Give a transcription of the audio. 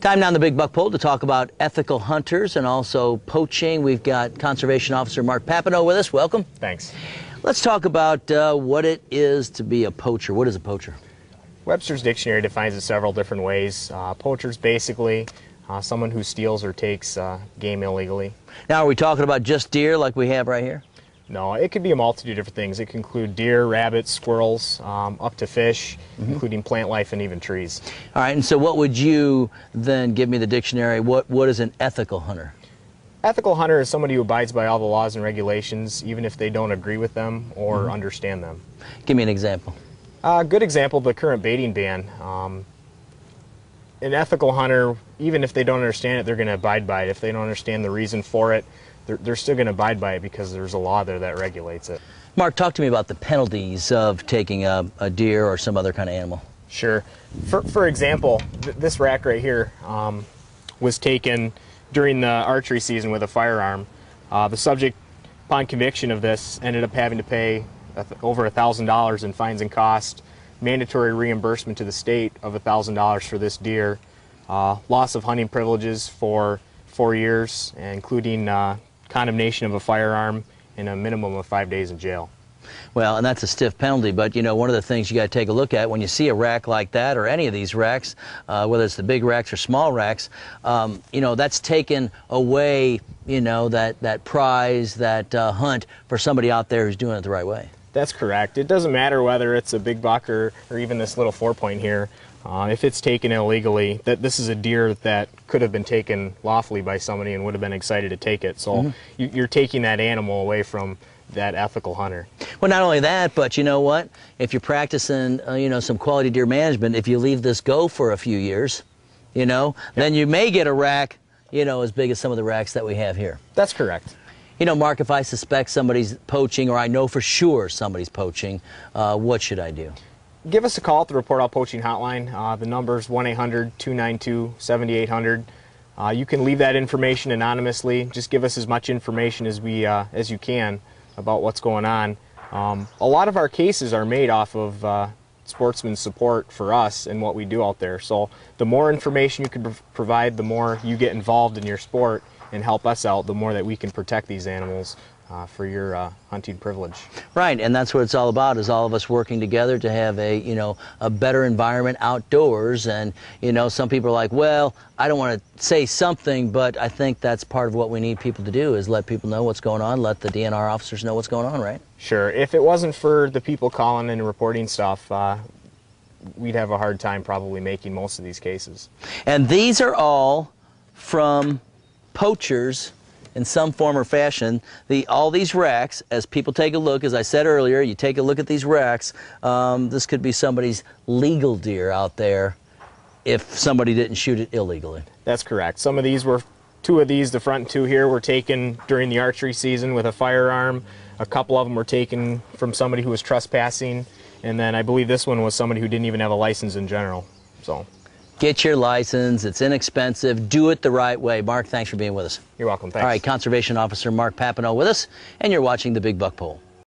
Time now on the Big Buck Poll to talk about ethical hunters and also poaching. We've got Conservation Officer Mark Papineau with us. Welcome. Thanks. Let's talk about what it is to be a poacher. What is a poacher? Webster's Dictionary defines it several different ways. Poacher's basically someone who steals or takes game illegally. Now, are we talking about just deer like we have right here? No, it could be a multitude of different things. It can include deer, rabbits, squirrels, up to fish, including plant life and even trees. All right, and so what would you then give me the dictionary? What is an ethical hunter? Ethical hunter is somebody who abides by all the laws and regulations, even if they don't agree with them or understand them. Give me an example. A good example, the current baiting ban. An ethical hunter, even if they don't understand it, they're going to abide by it. If they don't understand the reason for it, they're still going to abide by it because there's a law there that regulates it. Mark, talk to me about the penalties of taking a deer or some other kind of animal. Sure. For example, this rack right here was taken during the archery season with a firearm. The subject, upon conviction of this, ended up having to pay over $1,000 in fines and costs, mandatory reimbursement to the state of $1,000 for this deer, loss of hunting privileges for 4 years, including condemnation of a firearm and a minimum of 5 days in jail. Well, and that's a stiff penalty, but you know, one of the things you got to take a look at when you see a rack like that, or any of these racks, whether it's the big racks or small racks, you know, that's taken away, you know, that prize, that hunt for somebody out there who's doing it the right way. That's correct. It doesn't matter whether it's a big buck or even this little 4-point here. If it's taken illegally, this is a deer that could have been taken lawfully by somebody and would have been excited to take it. So you're taking that animal away from that ethical hunter. Well, not only that, but you know what? If you're practicing, you know, some quality deer management, if you leave this go for a few years, you know, then you may get a rack, you know, as big as some of the racks that we have here. That's correct. You know, Mark, if I suspect somebody's poaching, or I know for sure somebody's poaching, what should I do? Give us a call at the Report Out Poaching hotline. The number is 1-800-292-7800. You can leave that information anonymously. Just give us as much information as you can about what's going on. A lot of our cases are made off of sportsman support for us and what we do out there. So the more information you can provide, the more you get involved in your sport and help us out, the more that we can protect these animals for your hunting privilege. Right, and that's what it's all about, is all of us working together to have a, you know, a better environment outdoors. And, you know, some people are like, well, I don't want to say something, but I think that's part of what we need people to do, is let people know what's going on, let the DNR officers know what's going on, right? Sure. If it wasn't for the people calling and reporting stuff, we'd have a hard time probably making most of these cases. And these are all from poachers in some form or fashion. All these racks, as people take a look, as I said earlier, you take a look at these racks, this could be somebody's legal deer out there if somebody didn't shoot it illegally. That's correct. Some of these were, 2 of these, the front 2 here, were taken during the archery season with a firearm. A couple of them were taken from somebody who was trespassing, and then I believe this one was somebody who didn't even have a license in general. So get your license. It's inexpensive. Do it the right way. Mark, thanks for being with us. You're welcome. Thanks. All right, Conservation Officer Mark Papineau with us, and you're watching the Big Buck Poll.